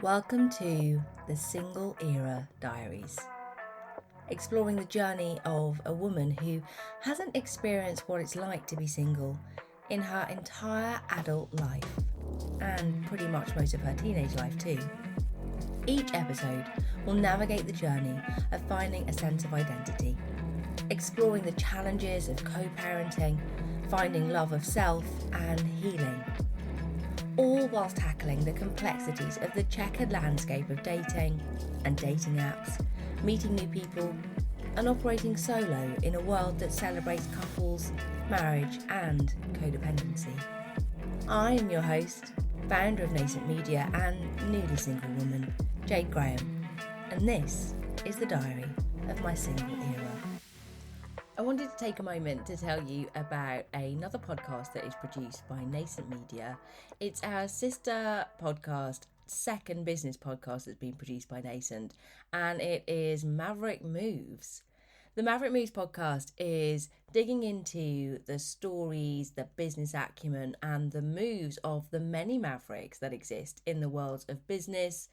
Welcome to the Single Era Diaries, exploring the journey of a woman who hasn't experienced what it's like to be single in her entire adult life, and pretty much most of her teenage life too. Each episode will navigate the journey of finding a sense of identity, exploring the challenges of co-parenting, finding love of self and healing, all whilst tackling the complexities of the checkered landscape of dating and dating apps, meeting new people, and operating solo in a world that celebrates couples, marriage, and codependency. I am your host, founder of Nascent Media and newly single woman, Jade, and this is the diary of my single era. I wanted to take a moment to tell you about another podcast that is produced by Nascent Media. It's our sister podcast, second business podcast that's been produced by Nascent, and it is Maverick Moves. The Maverick Moves podcast is digging into the stories, the business acumen, and the moves of the many mavericks that exist in the worlds of business,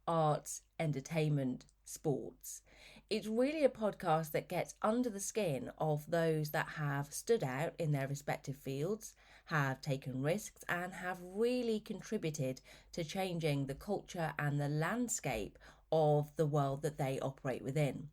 arts, entertainment, sports. It's really a podcast that gets under the skin of those that have stood out in their respective fields, have taken risks, and have really contributed to changing the culture and the landscape of the world that they operate within.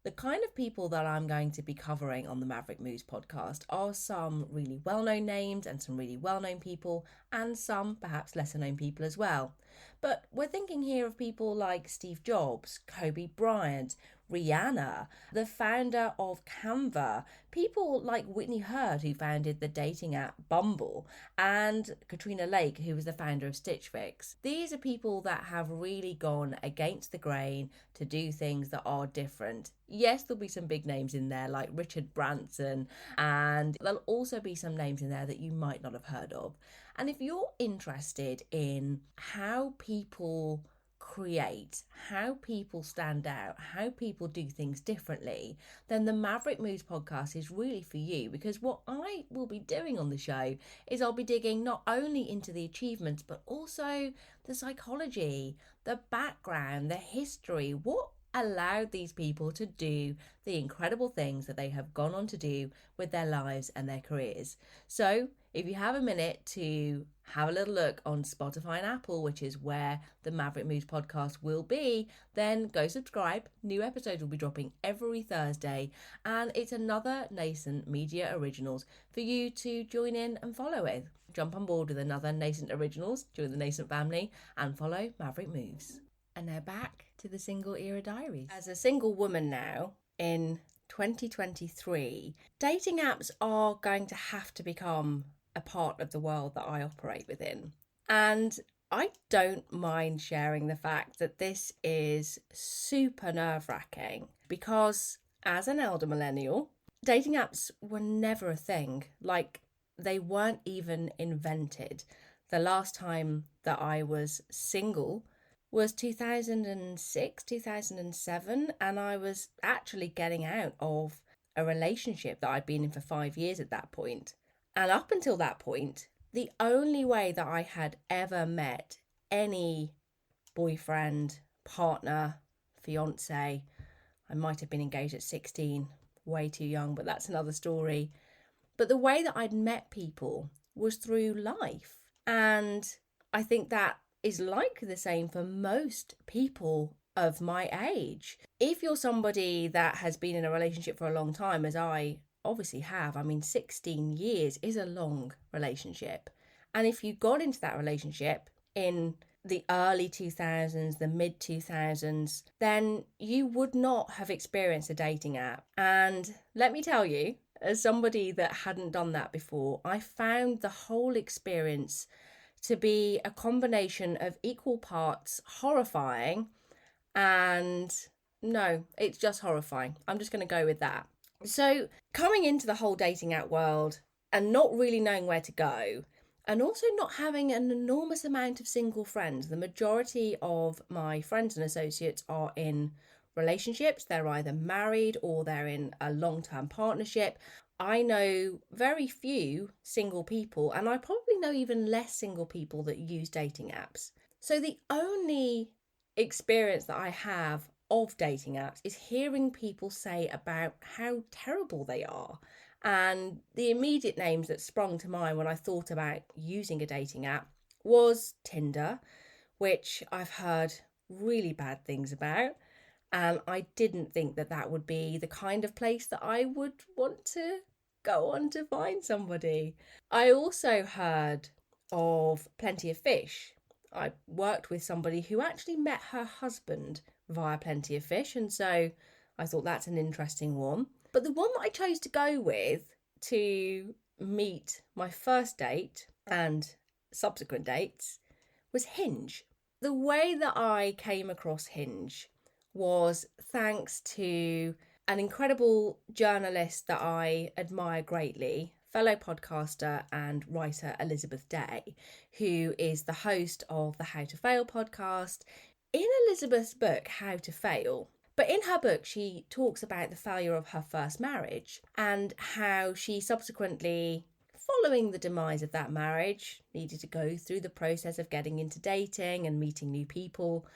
The kind of people that I'm going to be covering on the Maverick Moves podcast are some really well-known names and some really well-known people, and some perhaps lesser-known people as well. But we're thinking here of people like Steve Jobs, Kobe Bryant, Rihanna, the founder of Canva, people like Whitney Hurd, who founded the dating app Bumble, and Katrina Lake, who was the founder of Stitch Fix. These are people that have really gone against the grain to do things that are different. Yes, there'll be some big names in there like Richard Branson, and there'll also be some names in there that you might not have heard of. And if you're interested in how people create, how people stand out, how people do things differently, then the Maverick Moves podcast is really for you, because what I will be doing on the show is I'll be digging not only into the achievements but also the psychology, the background, the history, what allowed these people to do the incredible things that they have gone on to do with their lives and their careers. So if you have a minute to have a little look on Spotify and Apple, which is where the Maverick Moves podcast will be, then go subscribe. New episodes will be dropping every Thursday, and it's another Nascent Media Originals for you to join in and follow with. Jump on board with another Nascent Originals, join the Nascent family, and follow Maverick Moves. And now back to the Single Era Diaries. As a single woman now, in 2023, dating apps are going to have to become a part of the world that I operate within. And I don't mind sharing the fact that this is super nerve-wracking, because as an elder millennial, dating apps were never a thing. Like, they weren't even invented. The last time that I was single was 2006, 2007, and I was actually getting out of a relationship that I'd been in for 5 years at that point. And up until that point, the only way that I had ever met any boyfriend, partner, fiance, I might have been engaged at 16, way too young, but that's another story. But the way that I'd met people was through life. And I think that is likely the same for most people of my age. If you're somebody that has been in a relationship for a long time, as I obviously have, 16 years is a long relationship. And if you got into that relationship in the early 2000s, the mid 2000s, then you would not have experienced a dating app. And let me tell you, as somebody that hadn't done that before, I found the whole experience to be a combination of equal parts horrifying and no, it's just horrifying. I'm just going to go with that. So coming into the whole dating app world and not really knowing where to go, and also not having an enormous amount of single friends. The majority of my friends and associates are in relationships. They're either married or they're in a long-term partnership. I know very few single people, and I probably know even less single people that use dating apps. So the only experience that I have of dating apps is hearing people say about how terrible they are. And the immediate names that sprung to mind when I thought about using a dating app was Tinder, which I've heard really bad things about. And I didn't think that that would be the kind of place that I would want to go on to find somebody. I also heard of Plenty of Fish. I worked with somebody who actually met her husband via Plenty of Fish, and so I thought that's an interesting one. But the one that I chose to go with to meet my first date and subsequent dates was Hinge. The way that I came across Hinge was thanks to an incredible journalist that I admire greatly, fellow podcaster and writer Elizabeth Day, who is the host of the How to Fail podcast. In Elizabeth's book, How to Fail, but in her book, she talks about the failure of her first marriage and how she subsequently, following the demise of that marriage, needed to go through the process of getting into dating and meeting new people.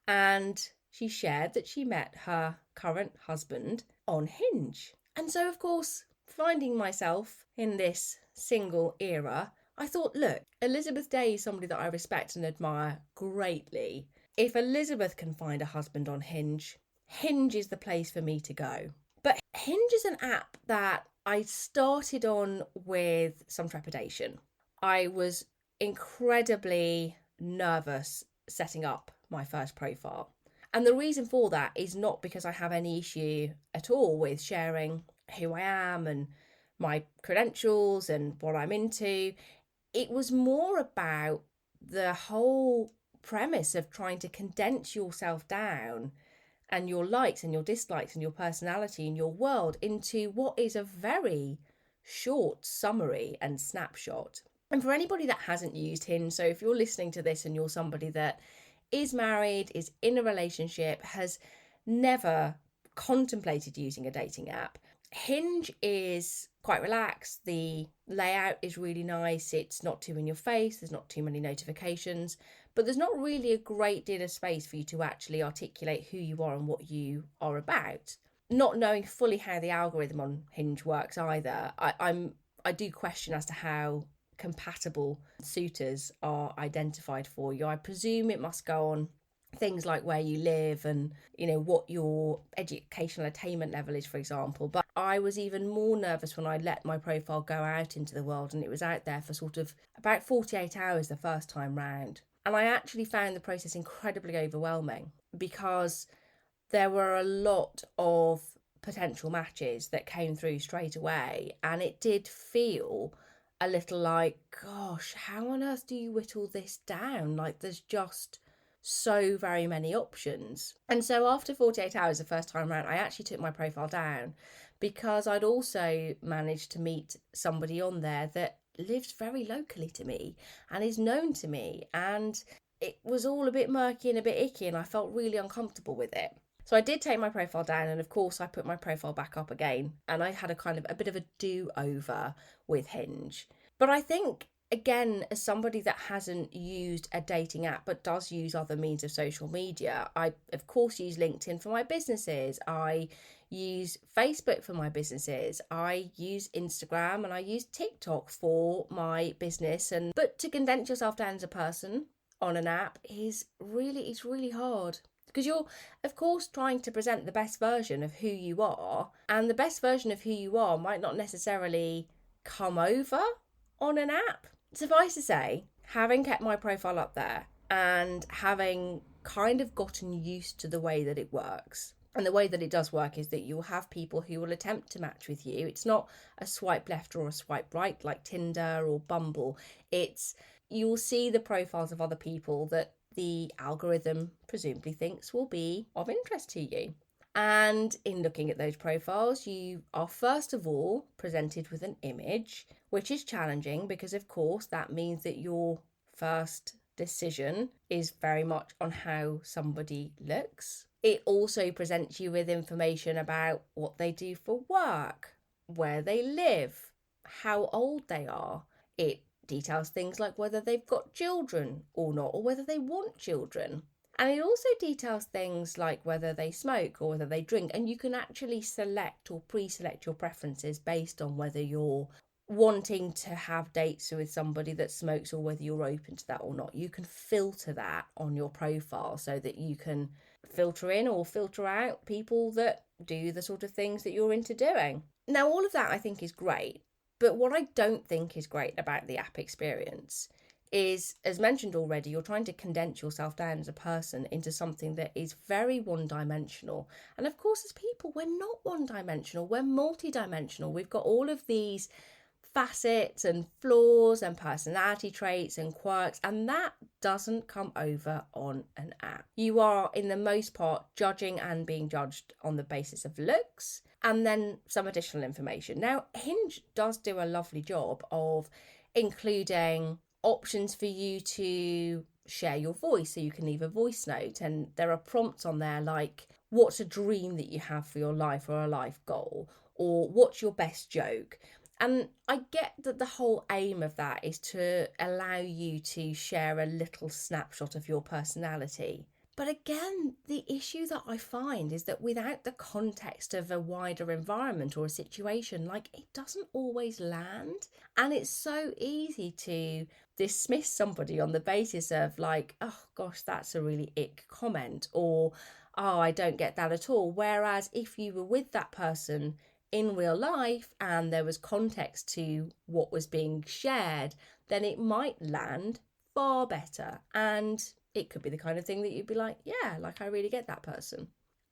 And she shared that she met her current husband on Hinge. And so, of course, finding myself in this single era, I thought, look, Elizabeth Day is somebody that I respect and admire greatly. If Elizabeth can find a husband on Hinge, Hinge is the place for me to go. But Hinge is an app that I started on with some trepidation. I was incredibly nervous setting up my first profile. And the reason for that is not because I have any issue at all with sharing who I am and my credentials and what I'm into. It was more about the whole premise of trying to condense yourself down and your likes and your dislikes and your personality and your world into what is a very short summary and snapshot. And for anybody that hasn't used Hinge, so if you're listening to this and you're somebody that is married, is in a relationship, has never contemplated using a dating app, Hinge is quite relaxed. The layout is really nice. It's not too in your face. There's not too many notifications, but there's not really a great deal of space for you to actually articulate who you are and what you are about. Not knowing fully how the algorithm on Hinge works either, I do question as to how compatible suitors are identified for you. I presume it must go on things like where you live and, you know, what your educational attainment level is, for example. But I was even more nervous when I let my profile go out into the world, and it was out there for sort of about 48 hours the first time round. And I actually found the process incredibly overwhelming because there were a lot of potential matches that came through straight away, and it did feel a little like, gosh, how on earth do you whittle this down? Like, there's just so very many options. And so after 48 hours the first time around, I actually took my profile down because I'd also managed to meet somebody on there that lives very locally to me and is known to me, and it was all a bit murky and a bit icky, and I felt really uncomfortable with it. So I did take my profile down, and of course I put my profile back up again, and I had a bit of a do-over with Hinge. But I think, again, as somebody that hasn't used a dating app but does use other means of social media, I of course use LinkedIn for my businesses, I use Facebook for my businesses, I use Instagram, and I use TikTok for my business. But to condense yourself down as a person on an app is really hard, because you're, of course, trying to present the best version of who you are, and the best version of who you are might not necessarily come over on an app. Suffice to say, having kept my profile up there and having kind of gotten used to the way that it works, and the way that it does work is that you'll have people who will attempt to match with you. It's not a swipe left or a swipe right like Tinder or Bumble. It's, you'll see the profiles of other people that the algorithm presumably thinks will be of interest to you. And in looking at those profiles, you are first of all presented with an image, which is challenging because, of course, that means that your first decision is very much on how somebody looks. It also presents you with information about what they do for work, where they live, how old they are. It details things like whether they've got children or not, or whether they want children. And it also details things like whether they smoke or whether they drink. And you can actually select or pre-select your preferences based on whether you're wanting to have dates with somebody that smokes or whether you're open to that or not. You can filter that on your profile so that you can filter in or filter out people that do the sort of things that you're into doing. Now, all of that I think is great, but what I don't think is great about the app experience is, as mentioned already, you're trying to condense yourself down as a person into something that is very one-dimensional. And of course, as people, we're not one-dimensional, we're multi-dimensional. We've got all of these facets and flaws and personality traits and quirks, and that doesn't come over on an app. You are, in the most part, judging and being judged on the basis of looks and then some additional information. Now, Hinge does do a lovely job of including options for you to share your voice, so you can leave a voice note, and there are prompts on there like, what's a dream that you have for your life or a life goal, or what's your best joke. And I get that the whole aim of that is to allow you to share a little snapshot of your personality. But again, the issue that I find is that without the context of a wider environment or a situation, like, it doesn't always land. And it's so easy to dismiss somebody on the basis of like, oh gosh, that's a really ick comment, or oh, I don't get that at all. Whereas if you were with that person in real life and there was context to what was being shared, then it might land far better. And it could be the kind of thing that you'd be like, yeah, like, I really get that person.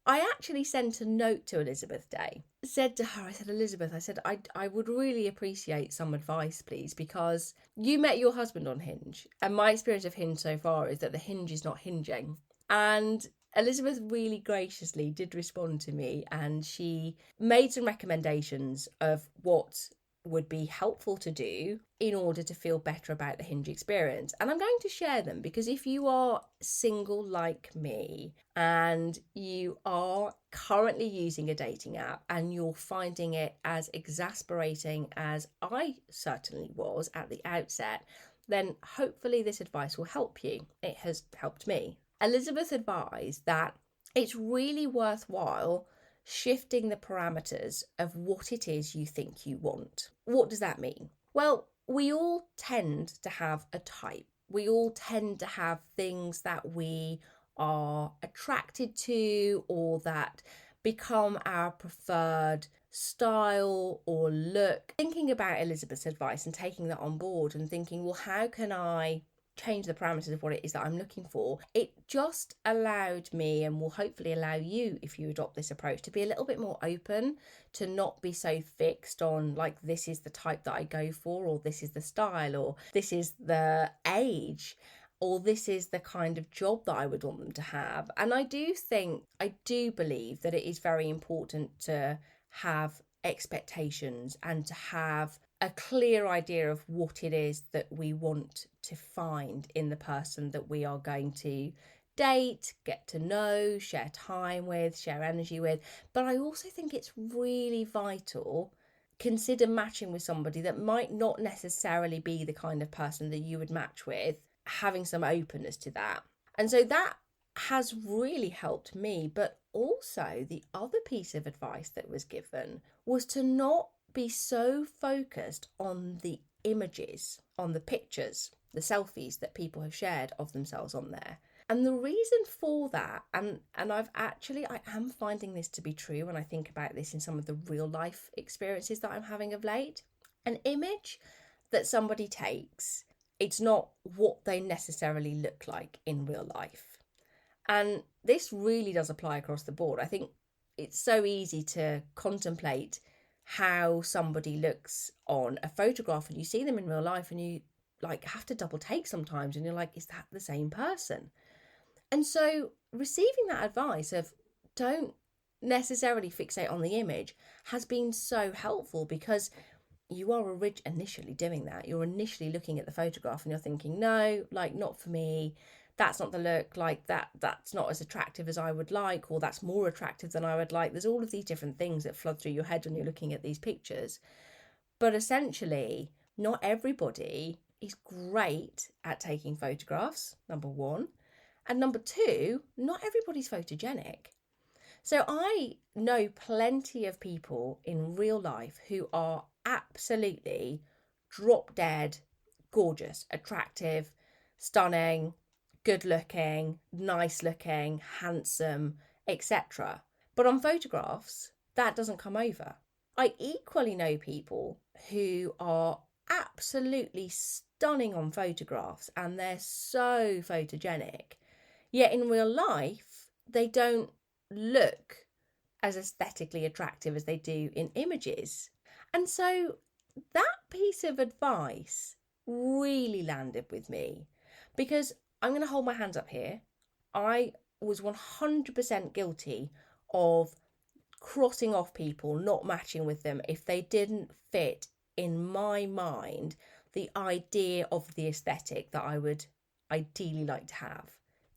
I actually sent a note to Elizabeth Day. Said to her, I said, Elizabeth, I said, I would really appreciate some advice, please, because you met your husband on Hinge. And my experience of Hinge so far is that the hinge is not hinging. And Elizabeth really graciously did respond to me, and she made some recommendations of what would be helpful to do in order to feel better about the Hinge experience. And I'm going to share them because if you are single like me and you are currently using a dating app and you're finding it as exasperating as I certainly was at the outset, then hopefully this advice will help you. It has helped me. Elizabeth advised that it's really worthwhile shifting the parameters of what it is you think you want. What does that mean? Well, we all tend to have a type. We all tend to have things that we are attracted to or that become our preferred style or look. Thinking about Elizabeth's advice and taking that on board and thinking, well, how can I change the parameters of what it is that I'm looking for? It just allowed me, and will hopefully allow you, if you adopt this approach, to be a little bit more open, to not be so fixed on like, this is the type that I go for, or this is the style, or this is the age, or this is the kind of job that I would want them to have. And I do believe that it is very important to have expectations and to have a clear idea of what it is that we want to find in the person that we are going to date, get to know, share time with, share energy with. But I also think it's really vital, consider matching with somebody that might not necessarily be the kind of person that you would match with, having some openness to that. And so that has really helped me. But also the other piece of advice that was given was to not be so focused on the images, on the pictures, the selfies that people have shared of themselves on there. And the reason for that, and I am finding this to be true when I think about this in some of the real life experiences that I'm having of late. An image that somebody takes, it's not what they necessarily look like in real life. And this really does apply across the board. I think it's so easy to contemplate how somebody looks on a photograph and you see them in real life and you like have to double take sometimes and you're like, is that the same person? And so receiving that advice of don't necessarily fixate on the image has been so helpful, because you are initially doing that. You're initially looking at the photograph and you're thinking, no, like, not for me. That's not the look, like that's not as attractive as I would like, or that's more attractive than I would like. There's all of these different things that flood through your head when you're looking at these pictures. But essentially, not everybody is great at taking photographs, number one. And number two, not everybody's photogenic. So I know plenty of people in real life who are absolutely drop dead gorgeous, attractive, stunning, good looking, nice looking, handsome, etc. But on photographs, that doesn't come over. I equally know people who are absolutely stunning on photographs and they're so photogenic, yet in real life, they don't look as aesthetically attractive as they do in images. And so that piece of advice really landed with me because I'm going to hold my hands up here. I was 100% guilty of crossing off people, not matching with them if they didn't fit in my mind the idea of the aesthetic that I would ideally like to have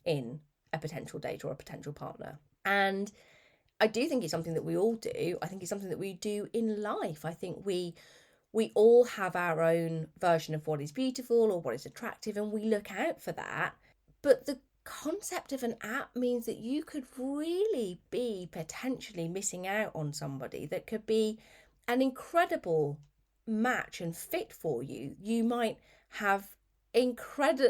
in a potential date or a potential partner. And I do think it's something that we all do. I think it's something that we do in life. I think we all have our own version of what is beautiful or what is attractive, and we look out for that. But the concept of an app means that you could really be potentially missing out on somebody that could be an incredible match and fit for you. You might have an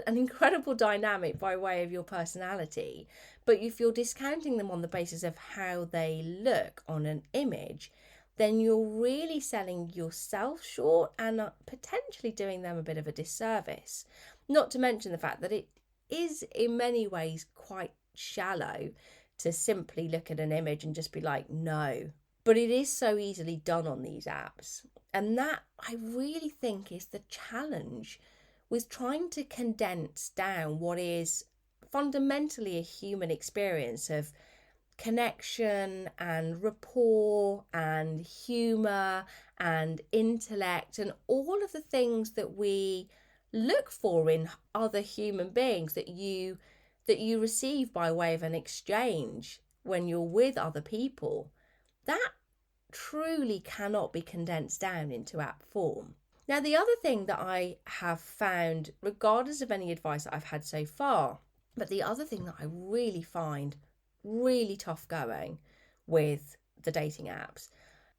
incredible dynamic by way of your personality, but if you're discounting them on the basis of how they look on an image, then you're really selling yourself short and potentially doing them a bit of a disservice. Not to mention the fact that it is in many ways quite shallow to simply look at an image and just be like, no. But it is so easily done on these apps. And that, I really think, is the challenge with trying to condense down what is fundamentally a human experience of connection and rapport and humour and intellect and all of the things that we look for in other human beings that you receive by way of an exchange when you're with other people. That truly cannot be condensed down into app form. Now, the other thing that I have found, regardless of any advice that I've had so far, but the other thing that I really find really tough going with the dating apps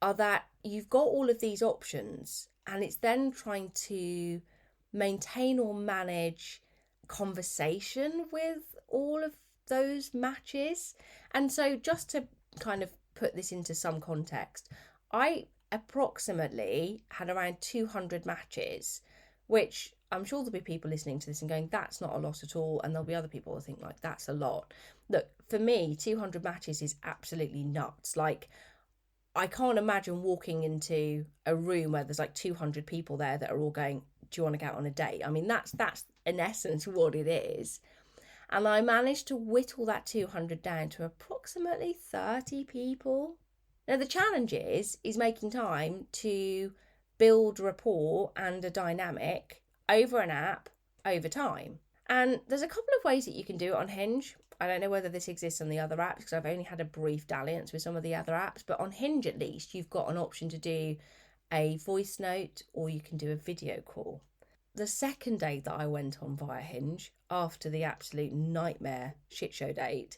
are that you've got all of these options and it's then trying to maintain or manage conversation with all of those matches. And so just to kind of put this into some context, I approximately had around 200 matches, which I'm sure there'll be people listening to this and going, that's not a lot at all. And there'll be other people who think like, that's a lot. Look, for me, 200 matches is absolutely nuts. Like, I can't imagine walking into a room where there's like 200 people there that are all going, do you want to go out on a date? I mean, that's in essence what it is. And I managed to whittle that 200 down to approximately 30 people. Now, the challenge is making time to build rapport and a dynamic over an app over time. And there's a couple of ways that you can do it on Hinge. I don't know whether this exists on the other apps because I've only had a brief dalliance with some of the other apps, but on Hinge at least, you've got an option to do a voice note or you can do a video call. The second date that I went on via Hinge after the absolute nightmare shit show date,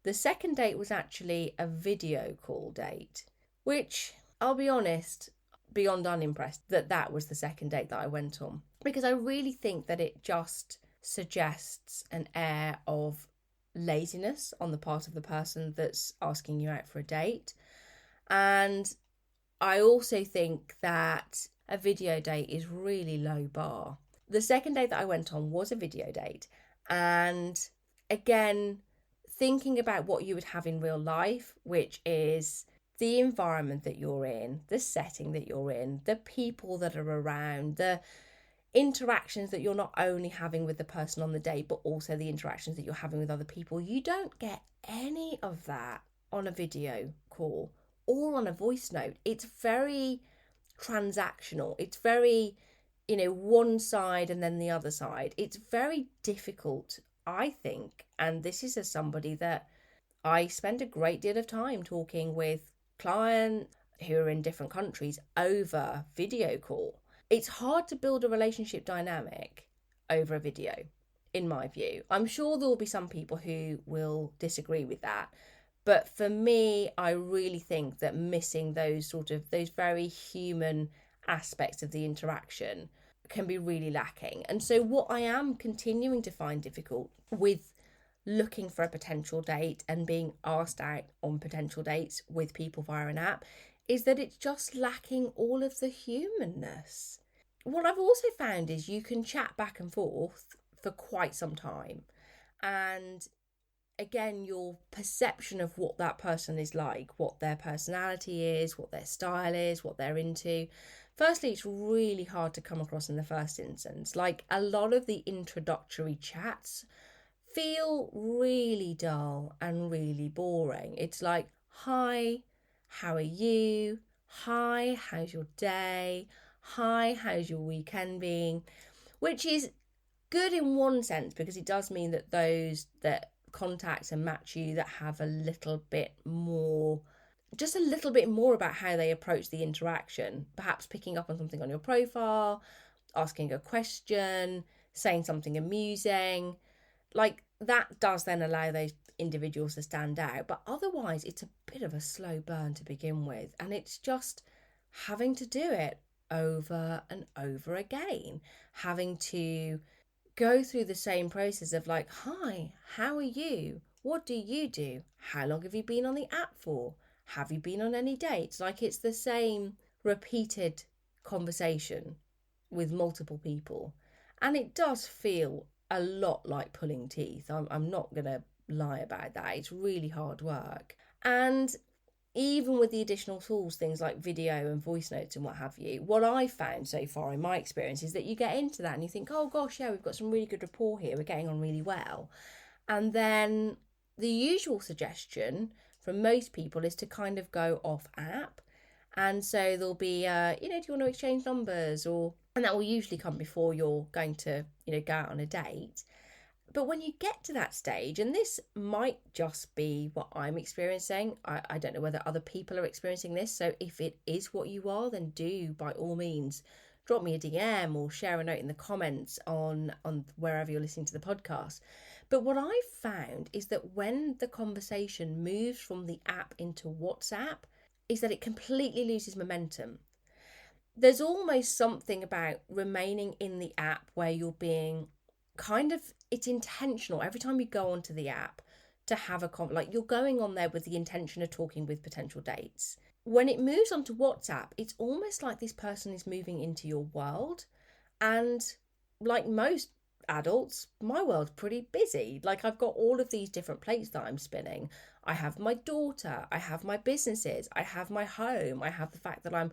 the second date was actually a video call date, which I'll be honest, beyond unimpressed that was the second date that I went on, because I really think that it just suggests an air of laziness on the part of the person that's asking you out for a date. And I also think that a video date is really low bar. The second date that I went on was a video date, and again, thinking about what you would have in real life, which is the environment that you're in, the setting that you're in, the people that are around, the interactions that you're not only having with the person on the date, but also the interactions that you're having with other people. You don't get any of that on a video call or on a voice note. It's very transactional. It's very, one side and then the other side. It's very difficult, I think. And this is as somebody that I spend a great deal of time talking with clients who are in different countries over video call. It's hard to build a relationship dynamic over a video, in my view. I'm sure there will be some people who will disagree with that. But for me, I really think that missing those very human aspects of the interaction can be really lacking. And so what I am continuing to find difficult with looking for a potential date and being asked out on potential dates with people via an app is that it's just lacking all of the humanness. What I've also found is you can chat back and forth for quite some time, and again, your perception of what that person is like, what their personality is, what their style is, what they're into. Firstly, it's really hard to come across in the first instance. Like, a lot of the introductory chats feel really dull and really boring. It's like, hi, how are you? Hi, how's your day? Hi, how's your weekend been? Which is good in one sense, because it does mean that those that contact and match you that have a little bit more, just a little bit more about how they approach the interaction, perhaps picking up on something on your profile, asking a question, saying something amusing, like that does then allow those individuals to stand out. But otherwise, it's a bit of a slow burn to begin with, and it's just having to do it over and over again, having to go through the same process of like, hi, how are you? What do you do? How long have you been on the app for? Have you been on any dates? Like, it's the same repeated conversation with multiple people. And it does feel a lot like pulling teeth. I'm not going to lie about that. It's really hard work. And even with the additional tools, things like video and voice notes and what have you, what I've found so far in my experience is that you get into that and you think, oh gosh, yeah, we've got some really good rapport here. We're getting on really well. And then the usual suggestion from most people is to kind of go off app. And so there'll be, do you want to exchange numbers? And that will usually come before you're going to, go out on a date. But when you get to that stage, and this might just be what I'm experiencing, I don't know whether other people are experiencing this. So if it is what you are, then do by all means drop me a DM or share a note in the comments on wherever you're listening to the podcast. But what I've found is that when the conversation moves from the app into WhatsApp, is that it completely loses momentum. There's almost something about remaining in the app where you're being it's intentional every time you go onto the app to have like you're going on there with the intention of talking with potential dates. When it moves onto WhatsApp, it's almost like this person is moving into your world. And like most adults, my world's pretty busy. Like, I've got all of these different plates that I'm spinning. I have my daughter, I have my businesses, I have my home, I have the fact that I'm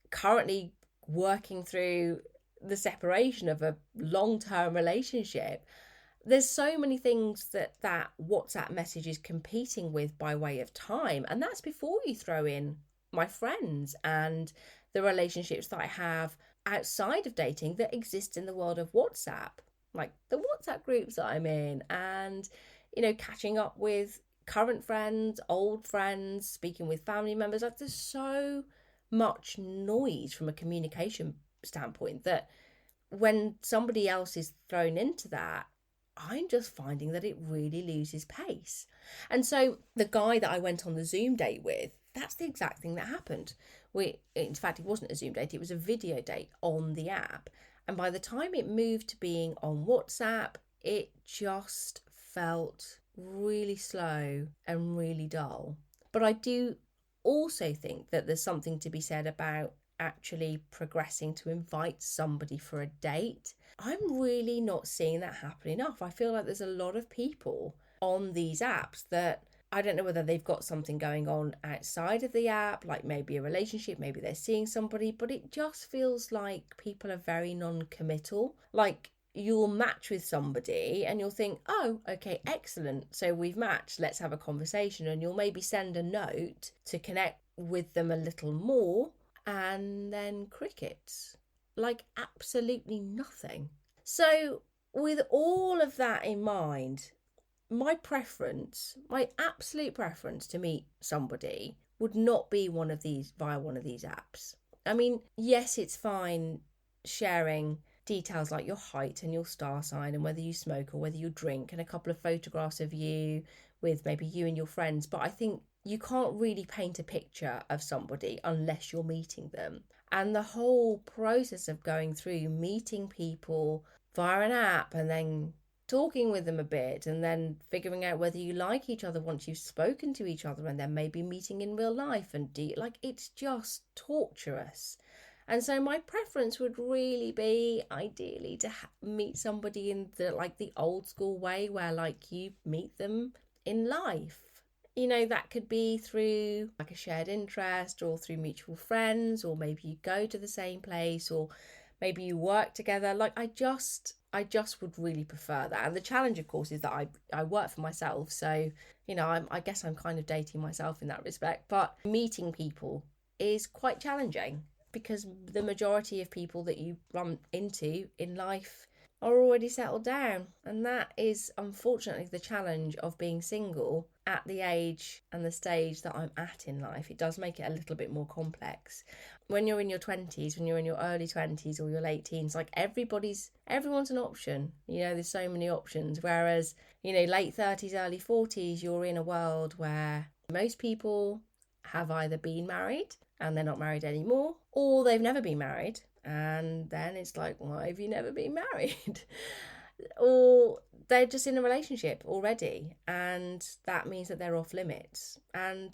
currently working through the separation of a long-term relationship. There's so many things that WhatsApp message is competing with by way of time. And that's before you throw in my friends and the relationships that I have outside of dating that exist in the world of WhatsApp, like the WhatsApp groups that I'm in, and, catching up with current friends, old friends, speaking with family members. Like, there's so much noise from a communication standpoint that when somebody else is thrown into that, I'm just finding that it really loses pace. And so the guy that I went on the Zoom date with, that's the exact thing that happened. In fact, it wasn't a Zoom date, it was a video date on the app. And by the time it moved to being on WhatsApp, it just felt really slow and really dull. But I do also think that there's something to be said about actually progressing to invite somebody for a date. I'm really not seeing that happen enough. I feel like there's a lot of people on these apps that I don't know whether they've got something going on outside of the app, like maybe a relationship, maybe they're seeing somebody, but it just feels like people are very non-committal. Like, you'll match with somebody and you'll think, oh, okay, excellent, so we've matched, let's have a conversation, and you'll maybe send a note to connect with them a little more, and then crickets. Like, absolutely nothing. So with all of that in mind, my absolute preference to meet somebody would not be via one of these apps. I mean, yes, it's fine sharing details like your height and your star sign and whether you smoke or whether you drink, and a couple of photographs of you with maybe you and your friends. But I think you can't really paint a picture of somebody unless you're meeting them. And the whole process of going through meeting people via an app and then talking with them a bit and then figuring out whether you like each other once you've spoken to each other, and then maybe meeting in real life, and it's just torturous. And so my preference would really be ideally to meet somebody in the old school way, where you meet them in life. That could be through a shared interest or through mutual friends, or maybe you go to the same place, or maybe you work together. I just would really prefer that. And the challenge, of course, is that I work for myself. So, I guess I'm kind of dating myself in that respect. But meeting people is quite challenging because the majority of people that you run into in life are already settled down. And that is unfortunately the challenge of being single at the age and the stage that I'm at in life. It does make it a little bit more complex. When you're in your 20s, when you're in your early 20s or your late teens, everyone's an option. There's so many options. Whereas, late 30s, early 40s, you're in a world where most people have either been married and they're not married anymore, or they've never been married. And then it's like, why have you never been married? Or they're just in a relationship already, and that means that they're off limits. And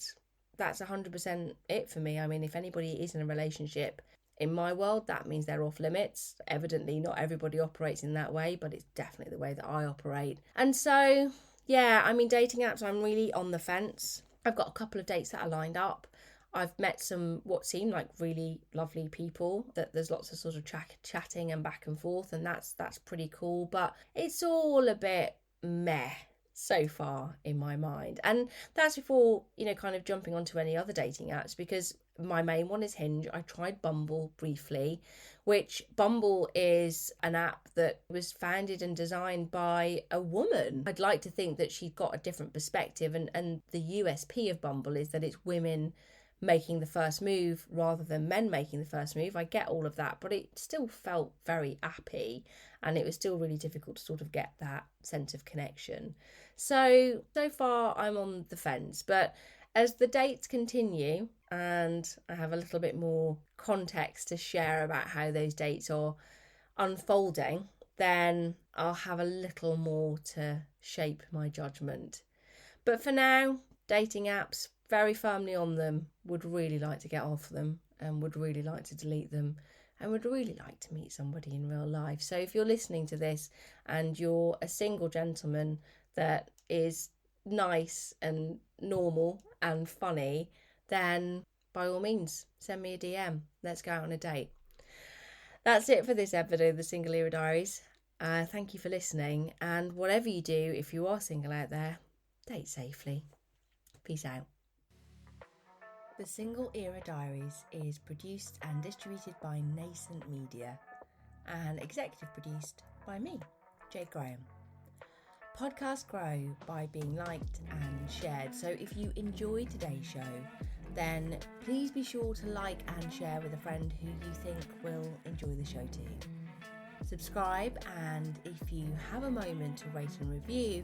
that's 100% it for me. I mean, if anybody is in a relationship in my world, that means they're off limits. Evidently, not everybody operates in that way, but it's definitely the way that I operate. And so, yeah, I mean, dating apps, I'm really on the fence. I've got a couple of dates that are lined up. I've met some what seem like really lovely people, that there's lots of sort of chatting and back and forth, and that's pretty cool. But it's all a bit meh so far in my mind. And that's before, kind of jumping onto any other dating apps, because my main one is Hinge. I tried Bumble briefly, which Bumble is an app that was founded and designed by a woman. I'd like to think that she's got a different perspective, and the USP of Bumble is that it's women making the first move rather than men making the first move. I get all of that, but it still felt very appy, and it was still really difficult to sort of get that sense of connection. So far I'm on the fence, but as the dates continue and I have a little bit more context to share about how those dates are unfolding, then I'll have a little more to shape my judgment. But for now, dating apps, very firmly on them, would really like to get off them and would really like to delete them and would really like to meet somebody in real life. So if you're listening to this and you're a single gentleman that is nice and normal and funny, then by all means, send me a DM. Let's go out on a date. That's it for this episode of the Single Era Diaries. Thank you for listening. And whatever you do, if you are single out there, date safely. Peace out. The Single Era Diaries is produced and distributed by Nascent Media and executive produced by me, Jade Graham. Podcasts grow by being liked and shared, so if you enjoyed today's show, then please be sure to like and share with a friend who you think will enjoy the show too. Subscribe, and if you have a moment to rate and review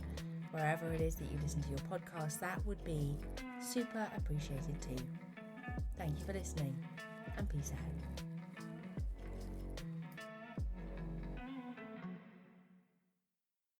wherever it is that you listen to your podcast, that would be super appreciated too. Thank you for listening, and peace out.